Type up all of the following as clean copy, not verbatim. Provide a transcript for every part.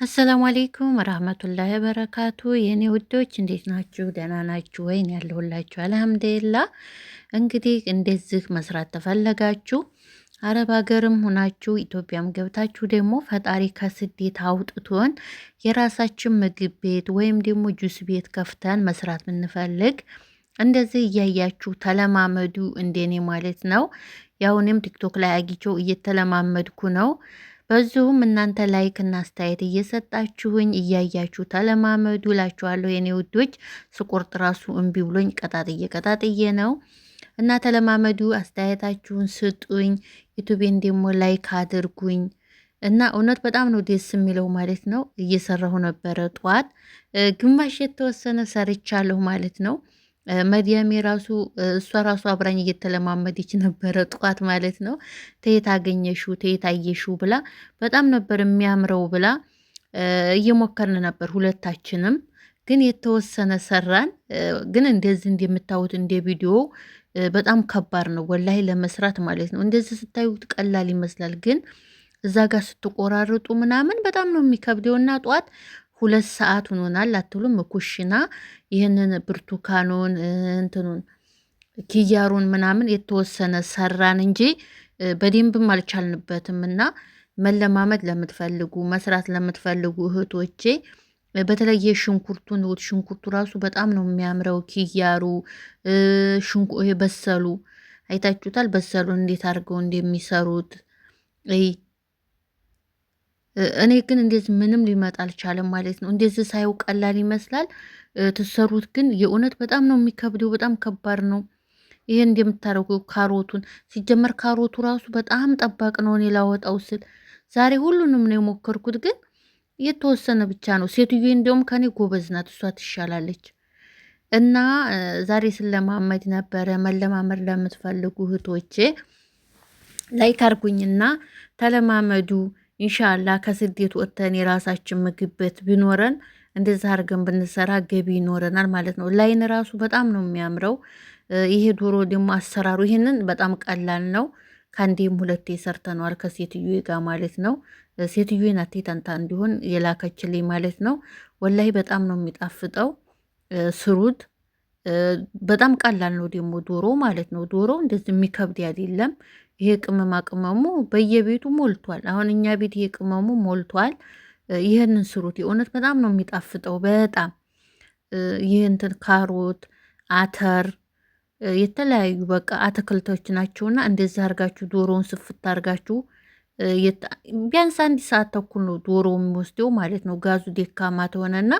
አሰላሙ አሌይኩም ረህመቱላሂ በረካቱ የኔ ውዶች እንዴት ናችሁ? ደህና ናችሁ ወይን? ያለሁላችሁ አልሐምዱሊላህ። እንግዲህ እንደዚህ መስራት ተፈለጋችሁ አረብ ሀገርም ሆናችሁ ኢትዮጵያም ገብታችሁ ደግሞ ፈጣሪ ከስደት አውጥቶን የራሳችን ምግብ ቤት ወይም ደግሞ ጁስ ቤት ከፍተን መስራት ብንፈልግ እንደዚህ እያያችሁ ተለማመዱ፣ እንደኔ ማለት ነው። ያው እኔም ቲክቶክ ላይ አግኝቼው እየተለማመድኩ ነው። በዚሁም እናንተ ላይክ እና አስተያየት እየሰጣችሁኝ እያያችሁ ተለማመዱ እላችኋለሁ የኔ ውዶች። ስቆርጥ ራሱ እምቢ ብሎኝ ቀጣጥዬ ነው እና ተለማመዱ፣ አስተያየታችሁን ስጡኝ። ዩቲዩቤን ደግሞ ላይክ አድርጉኝ እና እውነት በጣም ነው ደስ የሚለው ማለት ነው። እየሰራሁ ነበረ ጠዋት ግማሽ የተወሰነ ሰርቻለሁ ማለት ነው። መዲያሜ ራሱ እሷ ራሱ አብራኝ እየተለማመደች ነበረ ጠዋት ማለት ነው። ተየት አገኘሽው ተየት አየሽው ብላ በጣም ነበር የሚያምረው ብላ እየሞከርን ነበር ሁለታችንም። ግን የተወሰነ ሰራን። ግን እንደዚህ እንደምታዩት እንደ ቪዲዮ በጣም ከባድ ነው ወላሂ ለመስራት ማለት ነው። እንደዚህ ስታዩት ቀላል ይመስላል፣ ግን እዛ ጋር ስትቆራርጡ ምናምን በጣም ነው የሚከብደውና ጠዋት 2 ሰዓት ሆኖናል አትሉም? ኩሽና ይህንን ብርቱካኑን እንትኑን ኪያሩን ምናምን የተወሰነ ሰራን እንጂ በደንብም አልቻልንበትም። እና መለማመድ ለምትፈልጉ መስራት ለምትፈልጉ እህቶቼ በተለየ ሽንኩርቱን ሽንኩርቱ ራሱ በጣም ነው የሚያምረው። ኪያሩ በሰሉ አይታችሁታል። በሰሉን እንዴት አድርገው እንደሚሰሩት እኔ ግን እንደዚህ ምንም ሊመጣ አልቻለም ማለት ነው። እንደዚህ ሳይው ቀላል ይመስላል፣ ትሰሩት ግን የእውነት በጣም ነው የሚከብደው። በጣም ከባድ ነው። ይሄ እንደምታደርጉ ካሮቱን ሲጀመር ካሮቱ ራሱ በጣም ጠባቅ ነው። እኔ ላወጣው ስል ዛሬ ሁሉንም ነው የሞከርኩት፣ ግን የተወሰነ ብቻ ነው። ሴትዮ እንደውም ከኔ ጎበዝ ናት፣ እሷ ትሻላለች። እና ዛሬ ስለማመድ ነበረ። መለማመድ ለምትፈልጉ እህቶቼ ላይክ አርጉኝና ተለማመዱ። ኢንሻአላህ ከስደት ወጥተን የራሳችን ምግብ ቤት ቢኖረን እንደዛ አድርገን ብንሰራ ገቢ ይኖረናል ማለት ነው። ላይን ራሱ በጣም ነው የሚያምረው። ይሄ ዶሮ ደግሞ አሰራሩ ይሄንን በጣም ቀላል ነው። ከአንዴም ሁለቴ ሰርተነዋል ከሴትዮ ጋር ማለት ነው። ሴትዮ ናት ተንታ እንዲሆን የላከችልኝ ማለት ነው። ወላሂ በጣም ነው የሚጣፍጠው። ስሩት። በጣም ቀላል ነው ደግሞ ዶሮ ማለት ነው። ዶሮ እንደዚህ የሚከብድ አይደለም። ይሄ ቅመማ ቅመሙ በየቤቱ ሞልቷል። አሁን እኛ ቤት ይሄ ቅመሙ ሞልቷል። ይህንን ስሩት። የእውነት በጣም ነው የሚጣፍጠው። በጣም ይህ እንትን ካሮት፣ አተር የተለያዩ በቃ አትክልቶች ናቸውና እንደዚህ አርጋችሁ ዶሮውን ስፍት አርጋችሁ ቢያንስ 1 ሰዓት ተኩል ነው ዶሮ የሚወስደው ማለት ነው። ጋዙ ደካማ ተሆነና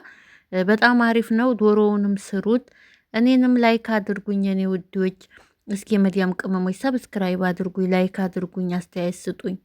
በጣም አሪፍ ነው። ዶሮውንም ስሩት። እኔንም ላይክ አድርጉኝ የኔ ውዶች። እስኪ የመዲያም ቅመሞች ሰብስክራይብ አድርጉኝ፣ ላይክ አድርጉኝ፣ አስተያየት ስጡኝ።